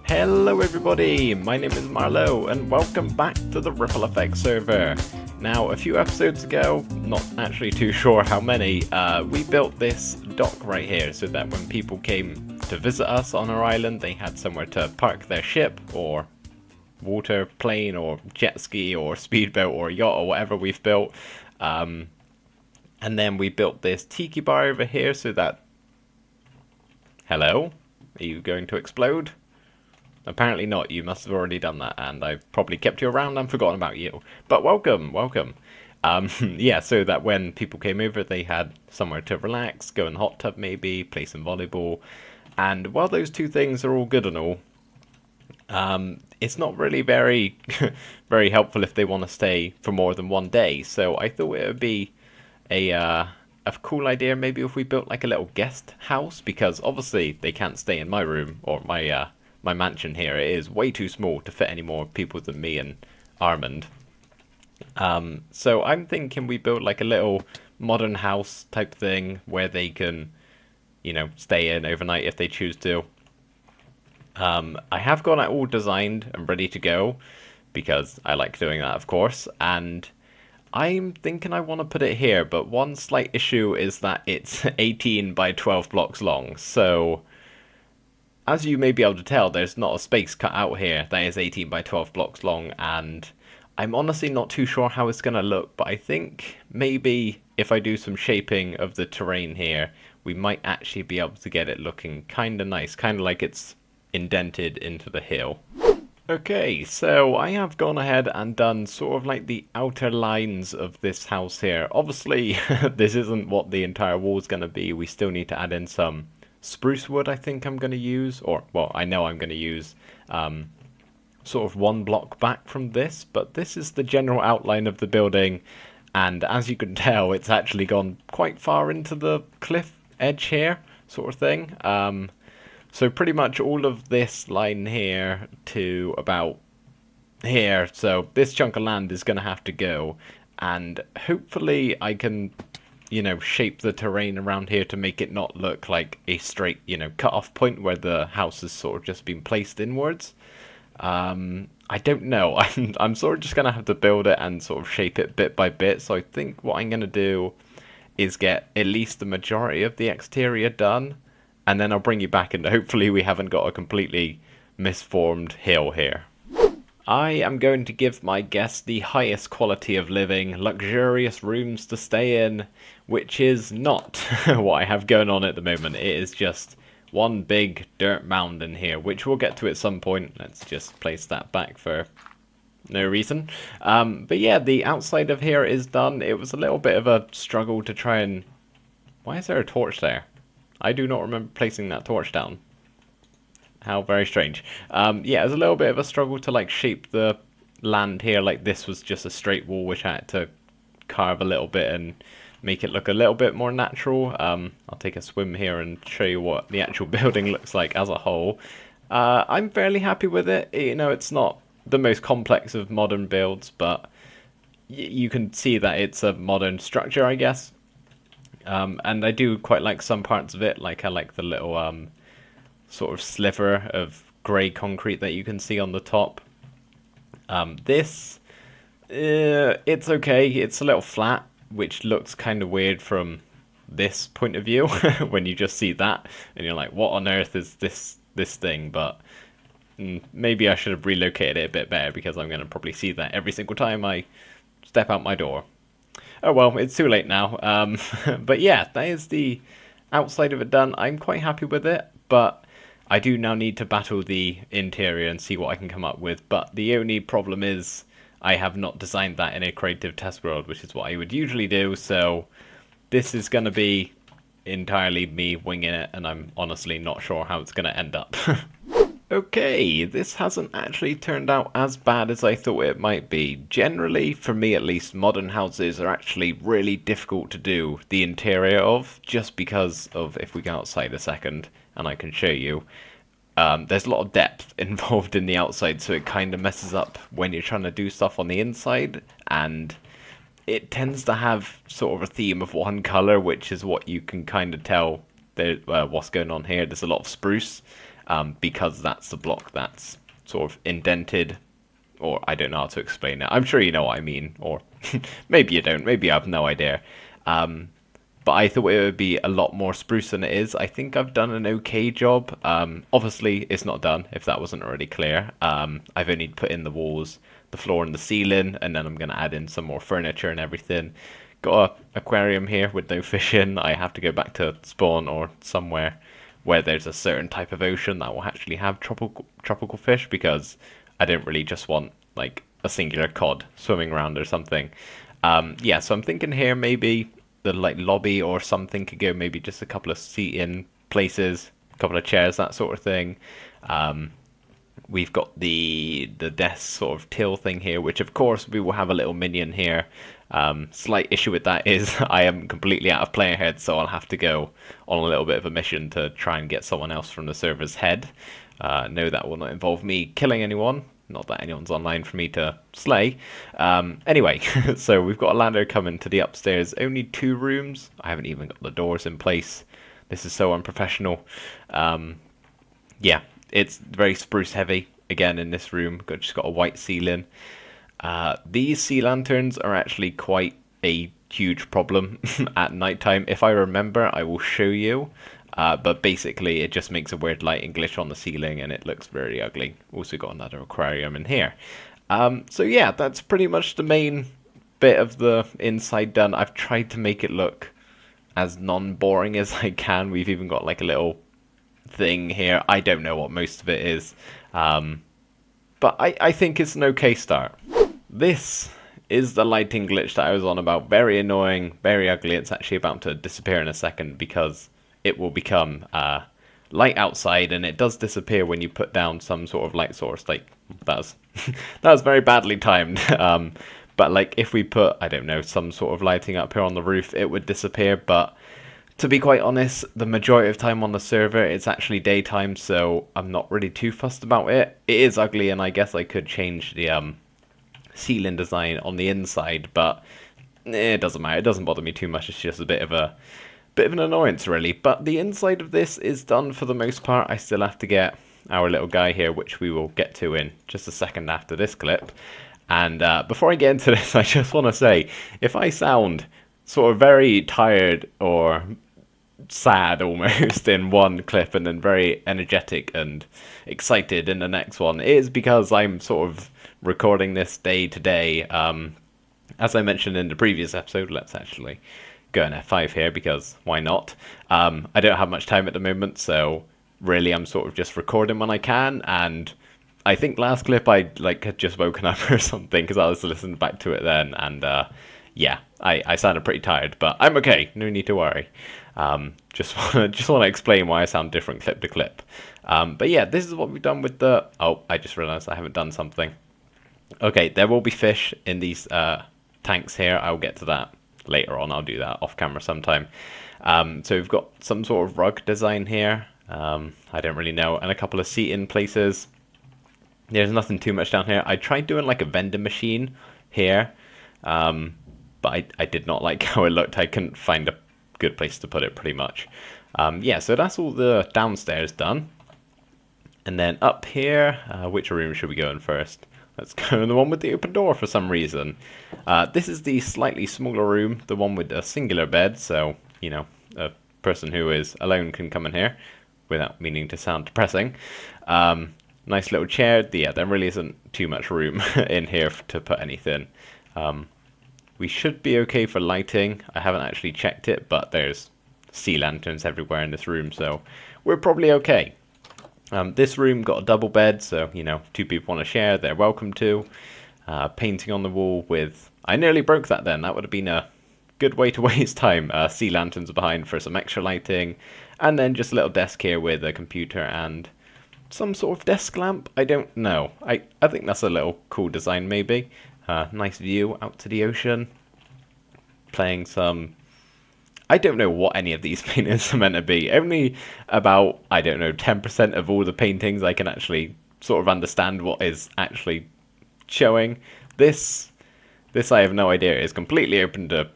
Hello everybody, my name is Marlo and welcome back to the Ripple Effect server. Now a few episodes ago, not actually too sure how many, we built this dock right here so that when people came to visit us on our island they had somewhere to park their ship or water plane or jet ski or speedboat or yacht or whatever we've built. And then we built this tiki bar over here so that... Hello? Are you going to explode? Apparently not, you must have already done that, and I've probably kept you around and forgotten about you. But welcome, welcome. Yeah, so that when people came over, they had somewhere to relax, go in the hot tub maybe, play some volleyball. And while those two things are all good and all, it's not really very, very helpful if they want to stay for more than one day. So I thought it would be a cool idea maybe if we built like a little guest house, because obviously they can't stay in my room or my mansion here. It is way too small to fit any more people than me and Armand. So I'm thinking we build like a little modern house type thing where they can, you know, stay in overnight if they choose to. I have got it all designed and ready to go because I like doing that, of course, and I'm thinking I want to put it here, but one slight issue is that it's 18 by 12 blocks long, so as you may be able to tell, there's not a space cut out here that is 18 by 12 blocks long, and I'm honestly not too sure how it's going to look, but I think maybe if I do some shaping of the terrain here, we might actually be able to get it looking kind of nice, kind of like it's indented into the hill. Okay, so I have gone ahead and done sort of like the outer lines of this house here. Obviously, this isn't what the entire wall is going to be. We still need to add in some spruce wood, I think I'm going to use, or, well, I know I'm going to use sort of one block back from this, but this is the general outline of the building, and as you can tell, it's actually gone quite far into the cliff edge here, sort of thing. So pretty much all of this line here to about here, so this chunk of land is going to have to go, and hopefully I can, you know, shape the terrain around here to make it not look like a straight, you know, cut-off point where the house has sort of just been placed inwards. I don't know. I'm sort of just going to have to build it and sort of shape it bit by bit. So I think what I'm going to do is get at least the majority of the exterior done, and then I'll bring you back and hopefully we haven't got a completely misformed hill here. I am going to give my guests the highest quality of living, luxurious rooms to stay in, which is not what I have going on at the moment. It is just one big dirt mound in here, which we'll get to at some point. Let's just place that back for no reason. But yeah, the outside of here is done. It was a little bit of a struggle to try and... Why is there a torch there? I do not remember placing that torch down. How very strange. Yeah, it was a little bit of a struggle to like shape the land here. Like this was just a straight wall, which I had to carve a little bit and make it look a little bit more natural. I'll take a swim here and show you what the actual building looks like as a whole. I'm fairly happy with it. You know, it's not the most complex of modern builds, but you can see that it's a modern structure, I guess. And I do quite like some parts of it. Like I like the little sort of sliver of grey concrete that you can see on the top. This, it's okay. It's a little flat, which looks kind of weird from this point of view when you just see that and you're like, what on earth is this thing? But maybe I should have relocated it a bit better, because I'm going to probably see that every single time I step out my door. Oh well, it's too late now. But yeah, that is the outside of it done. I'm quite happy with it, but I do now need to battle the interior and see what I can come up with. But the only problem is I have not designed that in a creative test world, which is what I would usually do. So this is going to be entirely me winging it, and I'm honestly not sure how it's going to end up. Okay, this hasn't actually turned out as bad as I thought it might be. Generally, for me at least, modern houses are actually really difficult to do the interior of, just because of, if we go outside a second, and I can show you, there's a lot of depth involved in the outside, so it kind of messes up when you're trying to do stuff on the inside, and it tends to have sort of a theme of one colour, which is what you can kind of tell what's going on here. There's a lot of spruce. because that's the block that's sort of indented, or I don't know how to explain it. I'm sure you know what I mean, or maybe you don't, maybe I have no idea. But I thought it would be a lot more spruce than it is. I think I've done an okay job. Obviously, it's not done, if that wasn't already clear. I've only put in the walls, the floor and the ceiling, and then I'm going to add in some more furniture and everything. Got an aquarium here with no fish in. I have to go back to spawn or somewhere where there's a certain type of ocean that will actually have tropical fish, because I don't really just want like a singular cod swimming around or something. Yeah, so I'm thinking here maybe the like lobby or something could go, maybe just a couple of seating places, a couple of chairs, that sort of thing. We've got the desk sort of till thing here, which of course we will have a little minion here. Slight issue with that is I am completely out of player head, so I'll have to go on a little bit of a mission to try and get someone else from the server's head. No, that will not involve me killing anyone. Not that anyone's online for me to slay. Anyway, so we've got a ladder coming to the upstairs. Only 2 rooms. I haven't even got the doors in place. This is so unprofessional. Yeah, it's very spruce heavy. Again, in this room, just got a white ceiling. These sea lanterns are actually quite a huge problem at nighttime. If I remember, I will show you. But basically, it just makes a weird lighting glitch on the ceiling, and it looks very ugly. Also got another aquarium in here. So yeah, that's pretty much the main bit of the inside done. I've tried to make it look as non-boring as I can. We've even got like a little thing here. I don't know what most of it is. But I think it's an okay start. This is the lighting glitch that I was on about. Very annoying, very ugly. It's actually about to disappear in a second because it will become light outside, and it does disappear when you put down some sort of light source. Like that was very badly timed. But like if we put, I don't know, some sort of lighting up here on the roof, it would disappear. But to be quite honest, the majority of time on the server it's actually daytime, so I'm not really too fussed about it. It is ugly, and I guess I could change the ceiling design on the inside, but it doesn't matter. It doesn't bother me too much. It's just a bit of an annoyance, really. But the inside of this is done for the most part. I still have to get our little guy here, which we will get to in just a second after this clip. And before I get into this, I just want to say, if I sound sort of very tired or sad almost in one clip and then very energetic and excited in the next one, it is because I'm sort of recording this day to day. As I mentioned in the previous episode, let's actually go in F5 here, because why not? I don't have much time at the moment, so really I'm sort of just recording when I can. And I think last clip I had just woken up or something, because I was listening back to it then, and yeah, I sounded pretty tired, but I'm okay, no need to worry. Just want to explain why I sound different clip to clip. But yeah, this is what we've done with the... Oh, I just realized I haven't done something. Okay, there will be fish in these tanks here. I'll get to that later on. I'll do that off camera sometime. So we've got some sort of rug design here. I don't really know. And a couple of seating places. There's nothing too much down here. I tried doing like a vending machine here. But I did not like how it looked. I couldn't find a good place to put it, pretty much. Yeah, so that's all the downstairs done. And then up here, which room should we go in first? Let's go in the one with the open door for some reason. This is the slightly smaller room, the one with a singular bed, so, you know, a person who is alone can come in here without meaning to sound depressing. Nice little chair. Yeah, there really isn't too much room in here to put anything. We should be okay for lighting. I haven't actually checked it, but there's sea lanterns everywhere in this room, so we're probably okay. This room got a double bed, so, you know, 2 people want to share, they're welcome to. Painting on the wall with... I nearly broke that then. That would have been a good way to waste time. Sea lanterns behind for some extra lighting. And then just a little desk here with a computer and some sort of desk lamp. I don't know. I think that's a little cool design, maybe. Nice view out to the ocean. Playing some... I don't know what any of these paintings are meant to be. Only about, I don't know, 10% of all the paintings I can actually sort of understand what is actually showing. This I have no idea. It's completely open to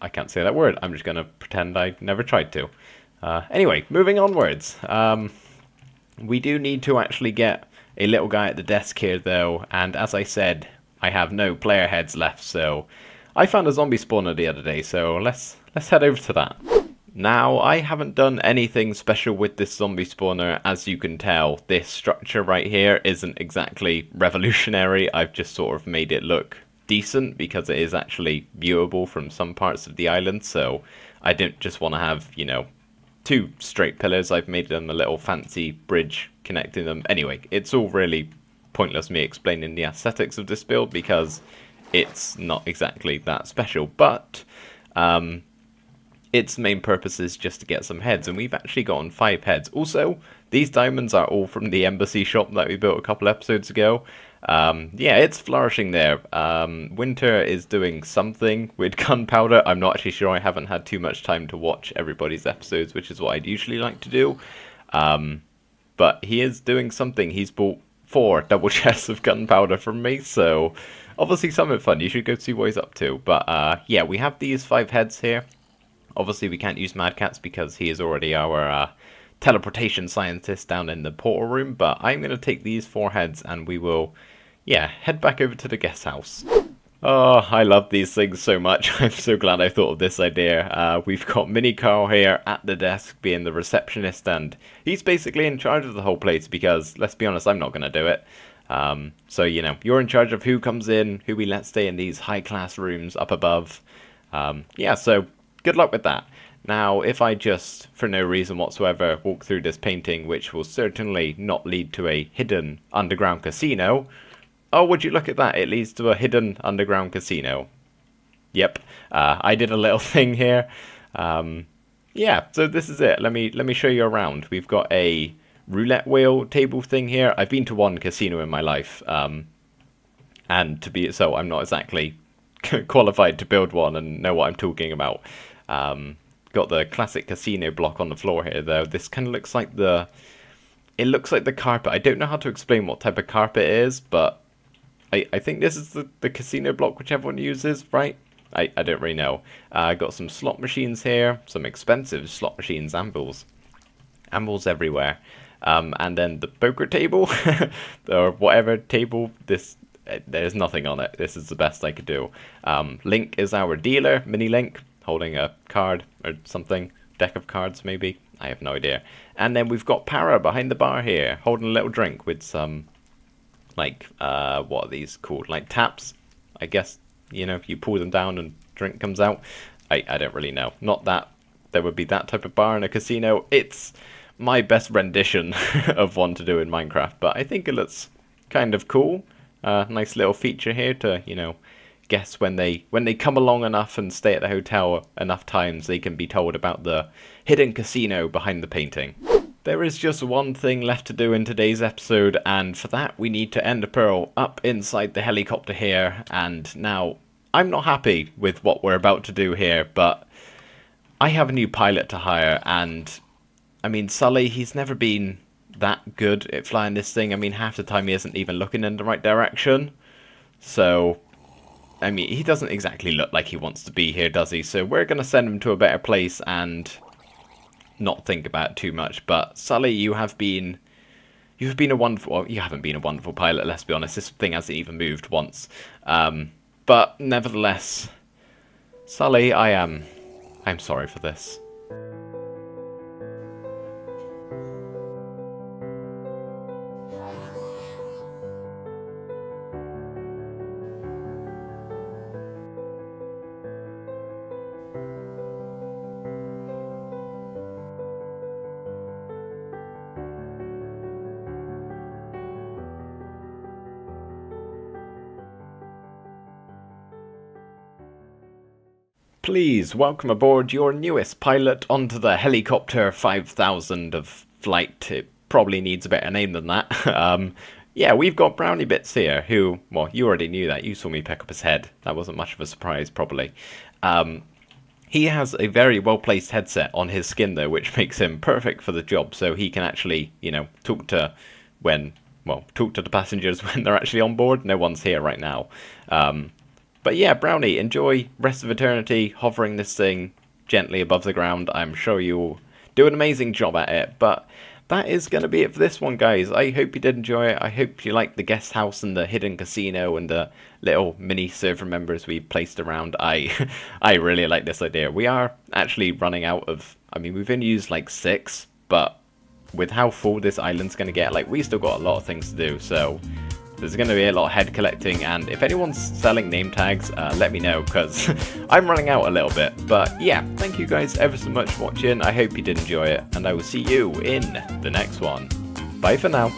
I can't say that word. I'm just going to pretend I never tried to. Anyway, moving onwards. We do need to actually get a little guy at the desk here, though, and as I said, I have no player heads left, so I found a zombie spawner the other day, so let's head over to that. Now, I haven't done anything special with this zombie spawner. As you can tell, this structure right here isn't exactly revolutionary. I've just sort of made it look decent because it is actually viewable from some parts of the island, so I don't just want to have, you know, two straight pillars. I've made them a little fancy bridge connecting them. Anyway, it's all really pointless me explaining the aesthetics of this build because it's not exactly that special, but its main purpose is just to get some heads, and we've actually gotten 5 heads. Also, these diamonds are all from the embassy shop that we built a couple episodes ago. Yeah, it's flourishing there. Winter is doing something with gunpowder. I'm not actually sure. I haven't had too much time to watch everybody's episodes, which is what I'd usually like to do. But he is doing something. He's bought 4 double chests of gunpowder from me, so obviously something fun. You should go see what he's up to. But yeah, we have these 5 heads here. Obviously, we can't use Mad Catz because he is already our teleportation scientist down in the portal room. But I'm going to take these 4 heads and we will, yeah, head back over to the guest house. Oh, I love these things so much. I'm so glad I thought of this idea. We've got Mini Carl here at the desk being the receptionist, and he's basically in charge of the whole place because, let's be honest, I'm not going to do it. So, you know, you're in charge of who comes in, who we let stay in these high-class rooms up above. Yeah, so good luck with that. Now, if I just, for no reason whatsoever, walk through this painting, which will certainly not lead to a hidden underground casino. Oh, would you look at that? It leads to a hidden underground casino. Yep, I did a little thing here. Yeah, so this is it. Let me show you around. We've got a roulette wheel table thing here. I've been to one casino in my life, and to be so, I'm not exactly qualified to build one and know what I'm talking about. Got the classic casino block on the floor here, though. This kind of looks like it looks like the carpet. I don't know how to explain what type of carpet it is, but I think this is the casino block which everyone uses, right? I don't really know. Got some slot machines here, some expensive slot machines, ambles everywhere. And then the poker table, or whatever table, there's nothing on it. This is the best I could do. Link is our dealer, Mini Link, holding a card or something, deck of cards maybe, I have no idea. And then we've got Para behind the bar here, holding a little drink with some, like, what are these called? Like taps, I guess, you know, you pull them down and drink comes out. I don't really know. Not that there would be that type of bar in a casino. It's my best rendition of one to do in Minecraft, but I think it looks kind of cool. Nice little feature here to, you know, guess when they come along enough and stay at the hotel enough times, they can be told about the hidden casino behind the painting. There is just one thing left to do in today's episode, and for that we need to Ender Pearl up inside the helicopter here. And now, I'm not happy with what we're about to do here, but I have a new pilot to hire, and I mean, Sully, he's never been that good at flying this thing. I mean, half the time he isn't even looking in the right direction. So, I mean, he doesn't exactly look like he wants to be here, does he? So we're going to send him to a better place and not think about it too much. But Sully, you've been a wonderful, well, you haven't been a wonderful pilot, let's be honest. This thing hasn't even moved once. But nevertheless, Sully, I'm sorry for this. Please welcome aboard your newest pilot onto the Helicopter 5000 of flight. It probably needs a better name than that. Yeah, we've got Brownie Bits here, who, well, you already knew that. You saw me pick up his head. That wasn't much of a surprise, probably. He has a very well-placed headset on his skin, though, which makes him perfect for the job, so he can actually, you know, talk to the passengers when they're actually on board. No one's here right now. But yeah, Brownie, enjoy rest of eternity hovering this thing gently above the ground. I'm sure you'll do an amazing job at it. But that is going to be it for this one, guys. I hope you did enjoy it. I hope you liked the guest house and the hidden casino and the little mini server members we placed around. I really like this idea. We are actually running out of, I mean, we've only used like 6, but with how full this island's going to get, like, we still got a lot of things to do, so there's going to be a lot of head collecting, and if anyone's selling name tags, let me know, because I'm running out a little bit. But yeah, thank you guys ever so much for watching. I hope you did enjoy it, and I will see you in the next one. Bye for now.